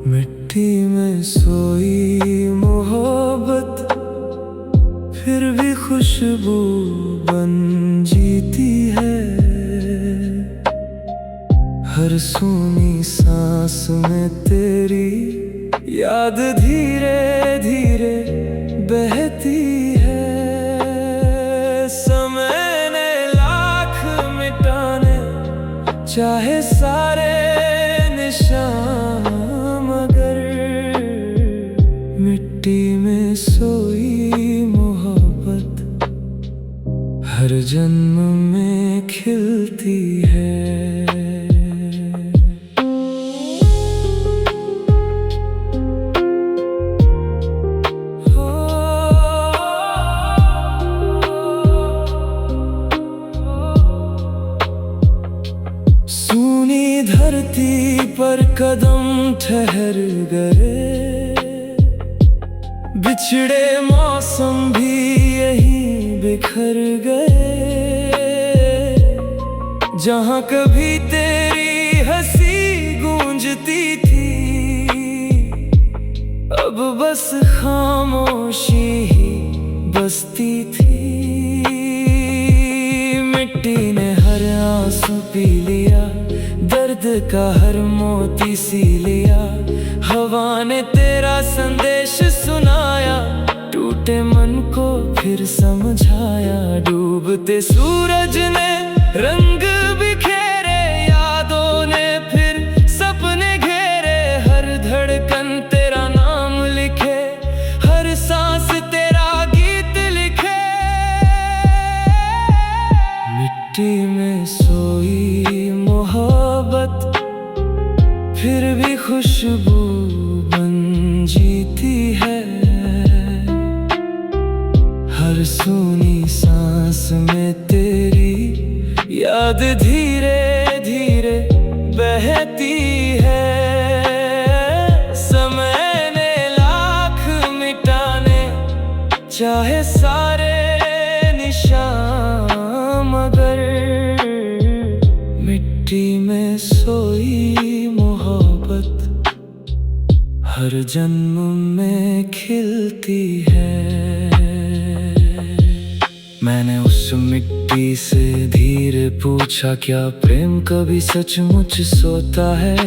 मिट्टी में सोई मोहब्बत फिर भी खुशबू बन जीती है। हर सूनी सांस में तेरी याद धीरे धीरे बहती है। समय ने लाख मिटाने चाहे सारे निशान, मगर मिट्टी में सोई मोहब्बत हर जन्म में खिलती है। सूनी धरती पर कदम ठहर गए, बिछड़े मौसम भी यहीं बिखर गए। जहाँ कभी तेरी हंसी गूंजती थी, अब बस खामोशी ही बसती थी। मिट्टी ने हर आंसू पी लिया, दर्द का हर मोती सी लिया। हवा ने तेरा संदेश सुनाया, टूटे मन को फिर समझाया। डूबते सूरज ने रंग बिखेरे, यादों ने फिर सपने घेरे। हर धड़कन तेरा नाम लिखे, हर सांस तेरा गीत लिखे। मिट्टी में सोई मोहब्बत फिर भी खुशबू बन जीती है। हर सूनी सांस में तेरी याद धीरे धीरे बहती है। समय ने लाख मिटाने चाहे सारे निशान, मगर मिट्टी में सोई मोहब्बत हर जन्म में खिलती है। मैंने उस मिट्टी से धीरे पूछा, क्या प्रेम कभी सचमुच सोता है?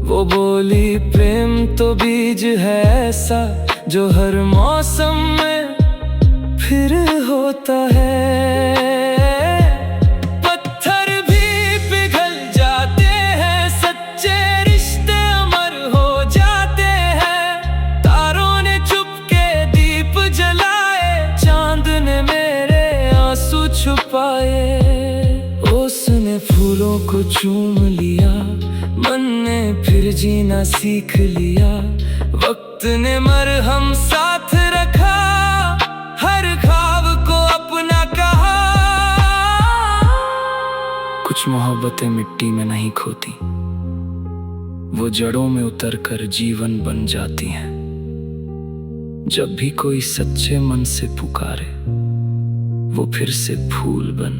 वो बोली, प्रेम तो बीज है ऐसा जो हर मौसम में फिर होता है। पत्थर भी पिघल जाते हैं, सच्चे रिश्ते अमर हो जाते हैं। तारों ने चुपके दीप जलाए, चांद ने मेरे आंसू छुपाए। उसने फूलों को चूम लिया, मन ने फिर जीना सीख लिया। वक्त ने मरहम साथ रखा, हर ख्वाब को अपना कहा। कुछ मोहब्बतें मिट्टी में नहीं खोती, वो जड़ों में उतर कर जीवन बन जाती हैं। जब भी कोई सच्चे मन से पुकारे, वो फिर से फूल बन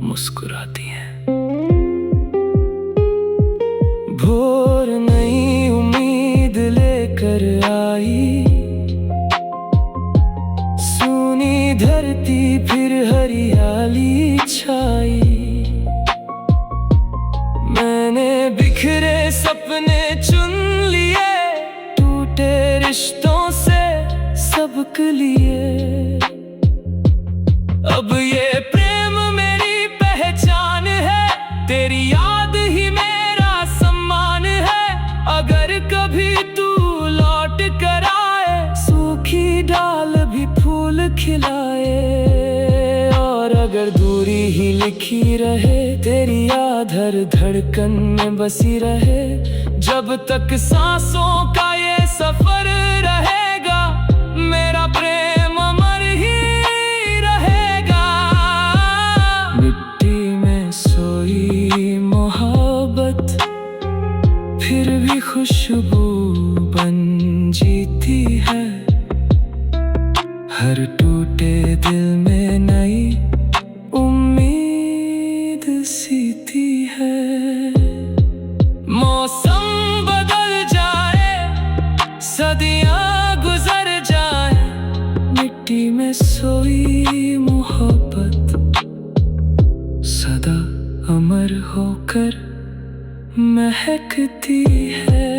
मुस्कुराती हैं। भोर नई उम्मीद लेकर आई, सूनी धरती फिर हरियाली छाई। मैंने बिखरे सपने चुन लिए, टूटे रिश्तों से सबक लिए। अब ये प्रेम मेरी पहचान है, तेरी याद ही मेरा सम्मान है। अगर कभी तू लौट कर आए, सूखी डाल भी फूल खिलाए। और अगर दूरी ही लिखी रहे, तेरी याद हर धड़कन में बसी रहे। जब तक सांसों का ये सफर रहेगा, मेरा प्रेम अमर ही रहेगा। मिट्टी में सोई मोहब्बत फिर भी खुशबू बन जीती है। हर टूटे दिल में नई उम्मीद सी थी। है। मौसम बदल जाए, सदियां गुजर जाए, मिट्टी में सोई मोहब्बत सदा अमर होकर महकती है।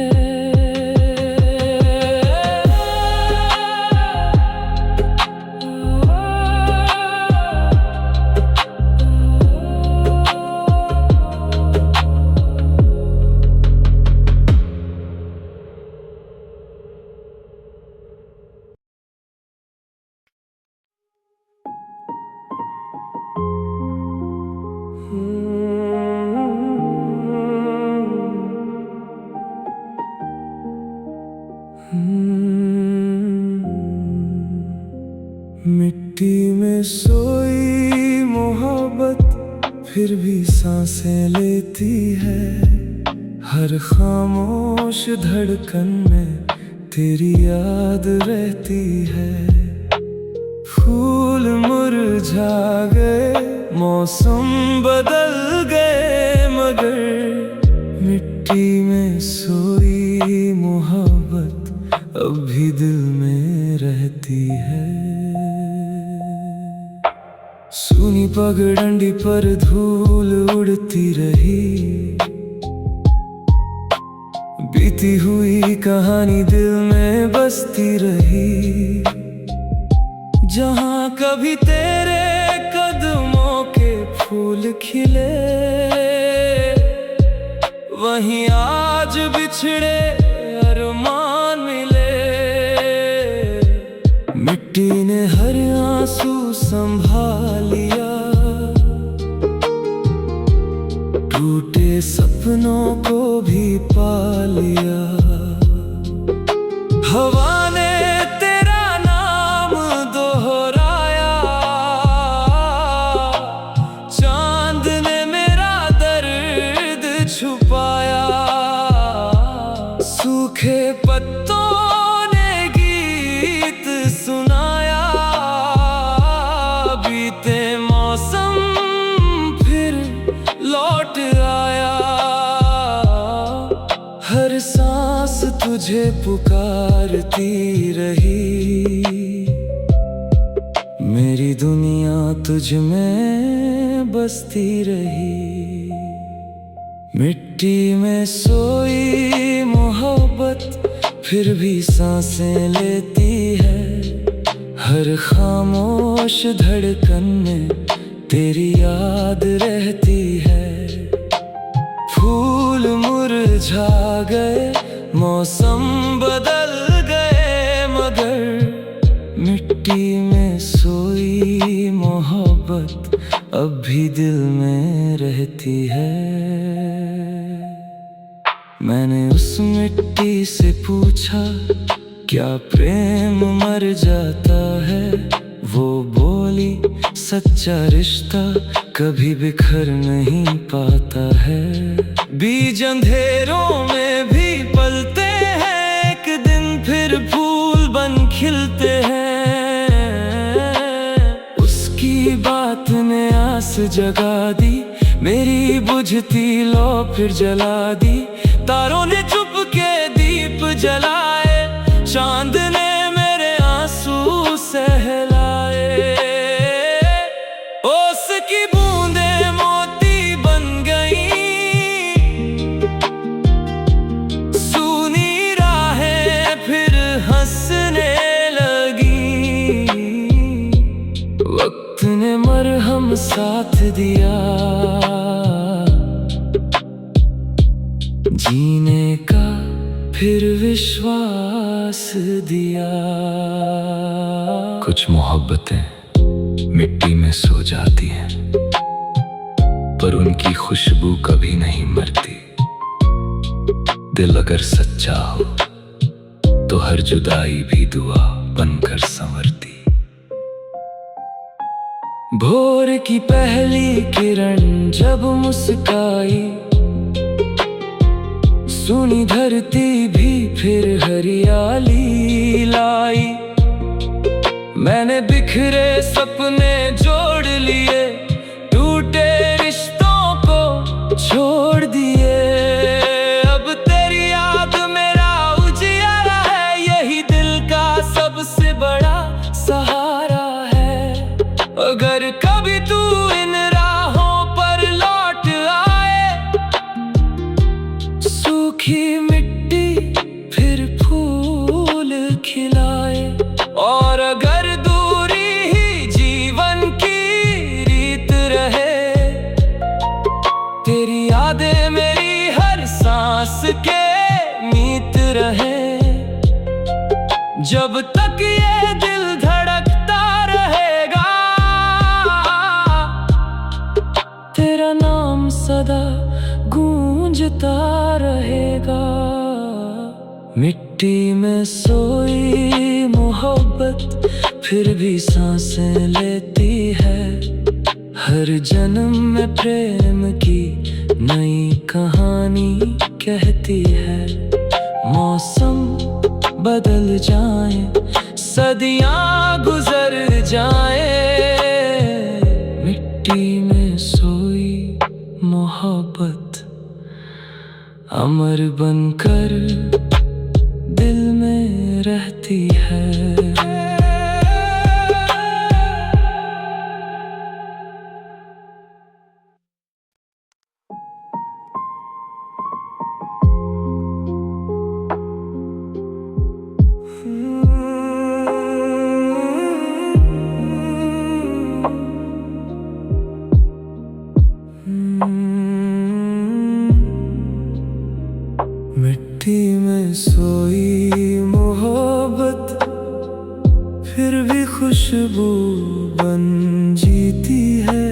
मिट्टी में सोई मोहब्बत फिर भी सांसें लेती है। हर खामोश धड़कन में तेरी याद रहती है। फूल मुरझा गए, मौसम बदल गए, मगर मिट्टी में सोई मोहब्बत अब भी दिल में रहती है। सुनी पगडंडी पर धूल उड़ती रही, बीती हुई कहानी दिल में बसती रही। जहाँ कभी तेरे कदमों के फूल खिले, वहीं आज बिछड़े अरमान मिले। मिट्टी ने हर आंसू संभाल लिया, टूटे सपनों को भी पा लिया। हवा ने तेरा नाम दोहराया, चांद ने मेरा दर्द छुपाया। सूखे पत्तों ने गीत सुनाया, बीते मौसम फिर लौट आया। हर सांस तुझे पुकारती रही, मेरी दुनिया तुझ में बसती रही। मिट्टी में सोई मोहब्बत फिर भी सांसें लेती है। हर खामोश धड़कन में तेरी याद रहती है। फूल मुरझा गए, मौसम बदल गए, मगर मिट्टी में सोई मोहब्बत अब भी दिल में रहती है। मैंने उस मिट्टी से पूछा, क्या प्रेम मर जाता है? वो बोली, सच्चा रिश्ता कभी बिखर नहीं पाता है। बीज अंधेरों में भी पलते हैं, एक दिन फिर फूल बन खिलते हैं। उसकी बात ने आस जगा दी, मेरी बुझती लौ फिर जला दी। तारों ने चुपके दीप जलाए, चांद ने मेरे आंसू सहलाए। ओस की बूंदें मोती बन गईं, सूनी राहें फिर हंसने लगीं। वक्त ने मरहम साथ दिया, जीने का फिर विश्वास दिया। कुछ मोहब्बतें मिट्टी में सो जाती हैं, पर उनकी खुशबू कभी नहीं मरती। दिल अगर सच्चा हो तो हर जुदाई भी दुआ बनकर संवरती। भोर की पहली किरण जब मुस्काई, सुनी धरती भी फिर हरियाली लाई। मैंने बिखरे सपने जोड़ लिए, टूटे रिश्तों को छोड़ दिए। अब तेरी याद मेरा उजियारा है, यही दिल का सबसे बड़ा सहारा है। अगर कभी तू इन राहों पर लौट आए, सूखी मिट्टी फिर फूल खिलाए। और अगर दूरी ही जीवन की रीत रहे, तेरी यादें मेरी हर सांस के मीत रहे। जब तक ये दिल धड़कता रहेगा, तेरा नाम सदा गूंजता रहेगा। मिट्टी में सोई मोहब्बत फिर भी सांसें लेती है। हर जन्म में प्रेम की नई कहानी कहती है। मौसम बदल जाए, सदियां गुजर जाए, मिट्टी में सोई मोहब्बत अमर बनकर दिल में रहती है। मिट्टी में सोई मोहब्बत फिर भी खुशबू बन जीती है।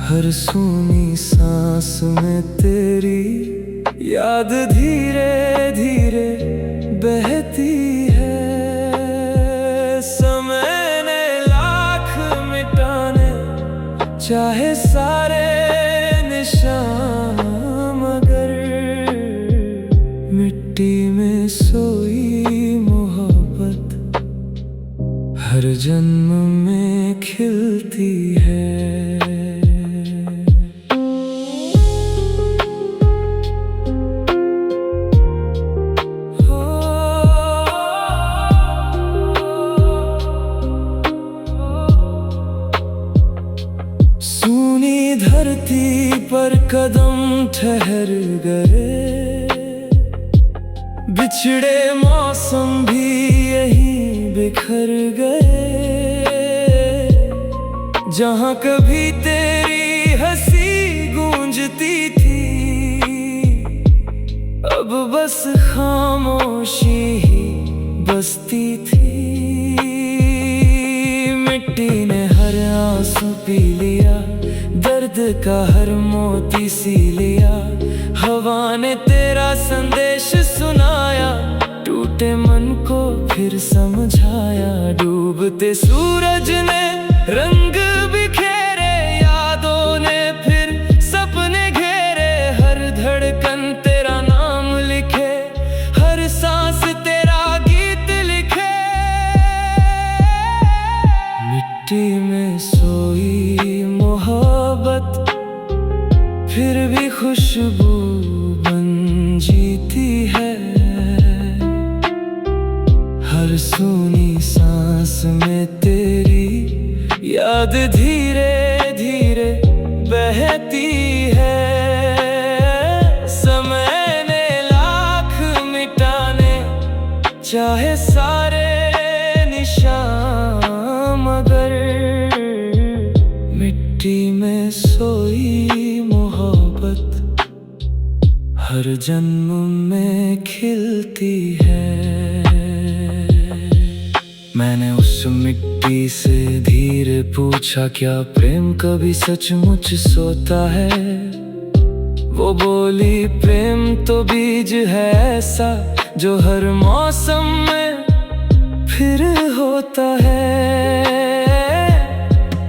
हर सूनी सांस में तेरी याद धीरे धीरे बहती है। समय ने लाख मिटाने चाहे सारे निशान, मगर मिट्टी में सोई मोहब्बत हर जन्म में खिलती है। सूनी धरती पर कदम ठहर गए, बिछड़े मौसम भी यहीं बिखर गए। जहाँ कभी तेरी हंसी गूंजती थी, अब बस खामोशी ही बसती थी। मिट्टी ने हर आंसू पी लिया, दर्द का हर मोती सी लिया। हवा ने तेरा संदेश सुनाया, टूटे मन को फिर समझाया। डूबते सूरज ने रंग बिखेरे, यादों ने फिर सपने घेरे। हर धड़कन तेरा नाम लिखे, हर सांस तेरा गीत लिखे। मिट्टी में सोई मोहब्बत फिर भी खुशबू बन जीती है। हर सूनी सांस में तेरी याद धीरे धीरे बहती है। समय ने लाख मिटाने चाहे सारे निशान, मगर मिट्टी में सोई मोहब्बत हर जन्म में खिलती है। मैंने उस मिट्टी से धीरे पूछा, क्या प्रेम कभी सचमुच सोता है? वो बोली, प्रेम तो बीज है ऐसा जो हर मौसम में फिर होता है।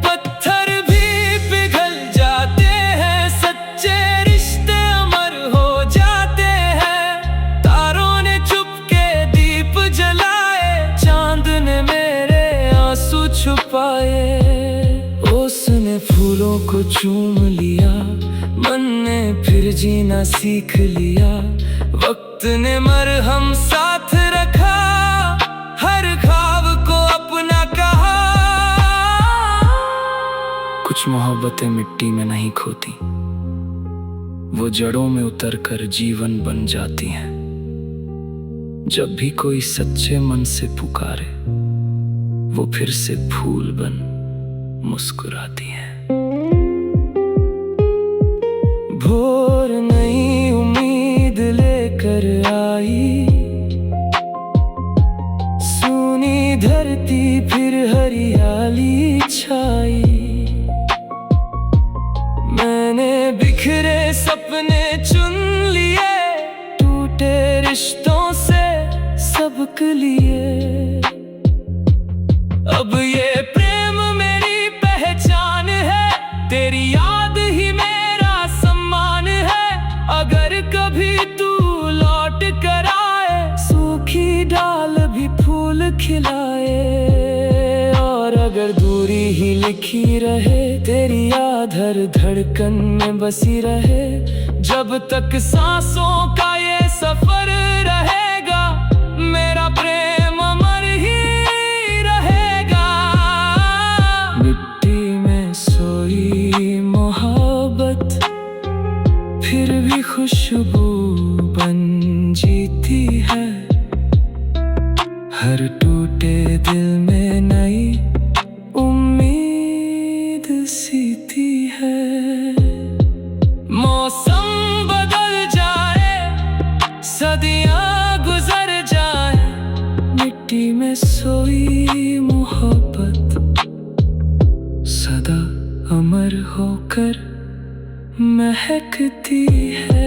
पत्थर भी पिघल जाते हैं, सच्चे रिश्ते अमर हो जाते हैं। तारों ने चुपके दीप जलाए, चांद ने मेरे आंसू छुपाए। उसने फूलों को चूम लिया, मन ने फिर जीना सीख लिया। वक्त ने मरहम साथ रखा, हर ख्वाब को अपना कहा। कुछ मोहब्बतें मिट्टी में नहीं खोती, वो जड़ों में उतर कर जीवन बन जाती हैं। जब भी कोई सच्चे मन से पुकारे, वो फिर से फूल बन मुस्कुराती हैं। भोर नई उम्मीद लेकर आई, सूनी धरती फिर हरियाली छाई। मैंने बिखरे सपने चुन लिए, टूटे रिश्तों से सबक लिए। अब ये प्रेम मेरी पहचान है, तेरी याद ही मेरा सम्मान है। अगर कभी तू लौट कर आए, सूखी डाल भी फूल खिलाए। और अगर दूरी ही लिखी रहे, तेरी याद हर धड़कन में बसी रहे। जब तक सांसों का ये सफर रहेगा, मेरा प्रेम अमर ही रहेगा। मिट्टी में सोई मोहब्बत फिर भी खुशबू बन जीती है। हर टूटे दिल में नई उम्मीद सीती है। मौसम बदल जाए, सदियां गुजर जाए, मिट्टी में सोई मोहब्बत सदा अमर होकर महकती है।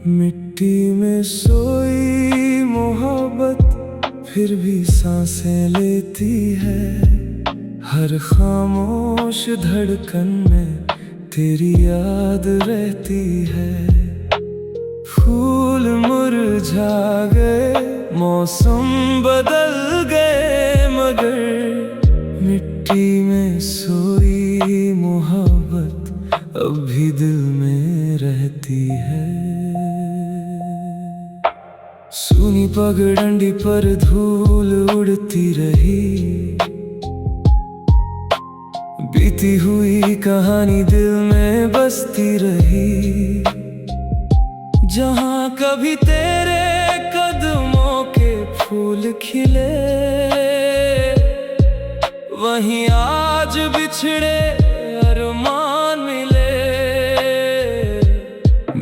मिट्टी में सोई मोहब्बत फिर भी सांसें लेती है। हर खामोश धड़कन में तेरी याद रहती है। फूल मुरझा गए, मौसम बदल गए, मगर मिट्टी में सोई मोहब्बत अब भी दिल में रहती है। सूनी पगडंडी पर धूल उड़ती रही, बीती हुई कहानी दिल में बसती रही। जहाँ कभी तेरे कदमों के फूल खिले, वहीं आज बिछड़े अरमान मिले।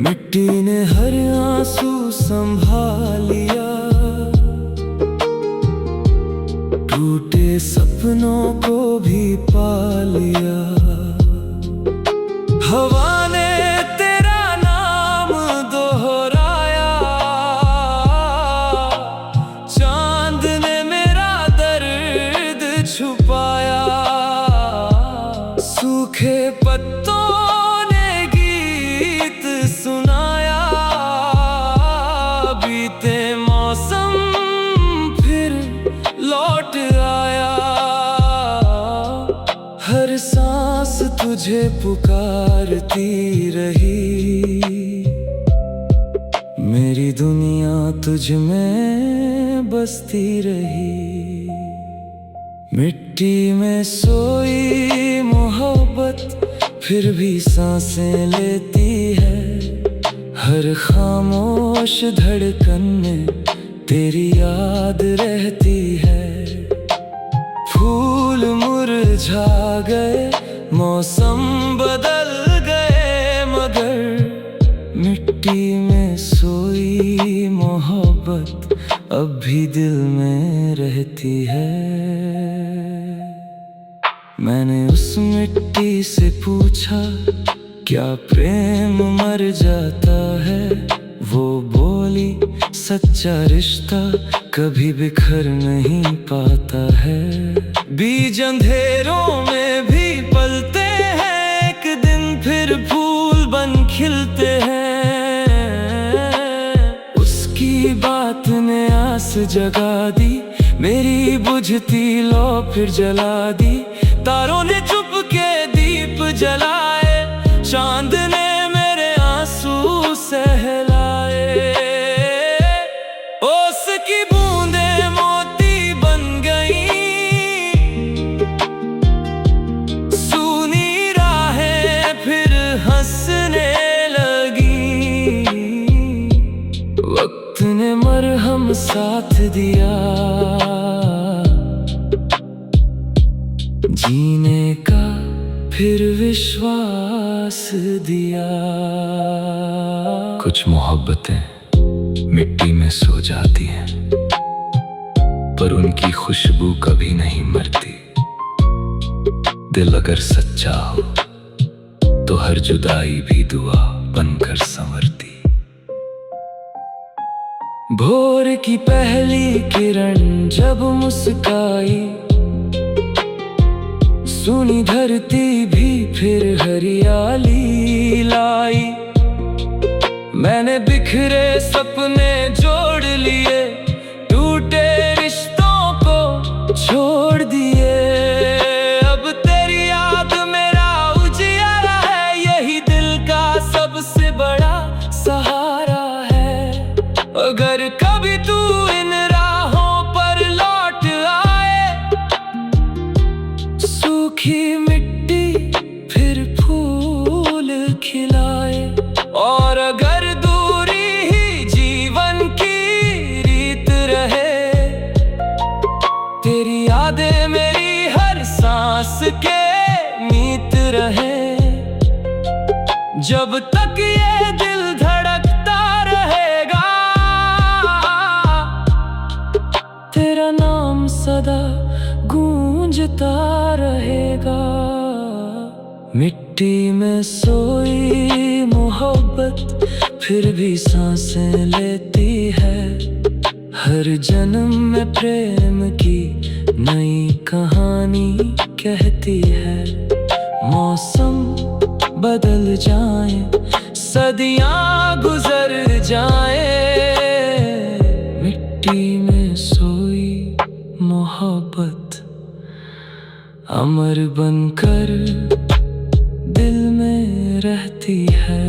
मिट्टी ने हर आंसू संभाल लिया, टूटे सपनों को भी पा लिया। हवा ने तेरा नाम दोहराया, चांद ने मेरा दर्द छुपाया। सूखे पत्तों ने गीत सुनाया, बीते मौसम फिर लौट आया। हर सांस तुझे पुकारती रही, मेरी दुनिया तुझ में बसती रही। मिट्टी में सोई मोहब्बत फिर भी सांसें लेती है। हर खामोश धड़कन में तेरी याद रहती है। फूल मुरझा गए, मौसम बदल गए, मगर मिट्टी में सोई मोहब्बत अब भी दिल में रहती है। मैंने उस मिट्टी से पूछा, क्या प्रेम मर जाता है? वो बोली, सच्चा रिश्ता कभी बिखर नहीं पाता है। बीज अंधेरों में भी पलते हैं, एक दिन फिर फूल बन खिलते हैं। उसकी बात ने आस जगा दी, मेरी बुझती लौ फिर जला दी। तारों ने चुपके दीप जलाए, चांद ने मेरे आंसू सहलाए। ओस की बूंदें मोती बन गईं, सूनी राहें फिर हंसने लगी। वक्त ने मरहम साथ दिया, जीने का फिर विश्वास दिया। कुछ मोहब्बतें मिट्टी में सो जाती हैं, पर उनकी खुशबू कभी नहीं मरती। दिल अगर सच्चा हो तो हर जुदाई भी दुआ बनकर संवरती। भोर की पहली किरण जब मुस्काई, सुनी धरती भी फिर हरियाली लाई। मैंने बिखरे सपने जोड़ लिए, टूटे रिश्तों को छोड़ दिए। अब तेरी याद मेरा उजियारा है, यही दिल का सबसे बड़ा सहारा है। अगर कभी तू इन राहों पर लौट आए, सूखी मिट्टी फिर फूल खिलाए। और अगर दूरी ही जीवन की रीत रहे, तेरी यादें मेरी हर सांस के मीत रहे। जब तक ये दिल धड़कता रहेगा, तेरा नाम सदा गूंजता रहेगा। मिट्टी में सोई मोहब्बत फिर भी सांसें लेती है। हर जन्म में प्रेम की नई कहानी कहती है। मौसम बदल जाए, सदियां गुजर जाए, मिट्टी में सोई मोहब्बत अमर बनकर दिल में रहती है।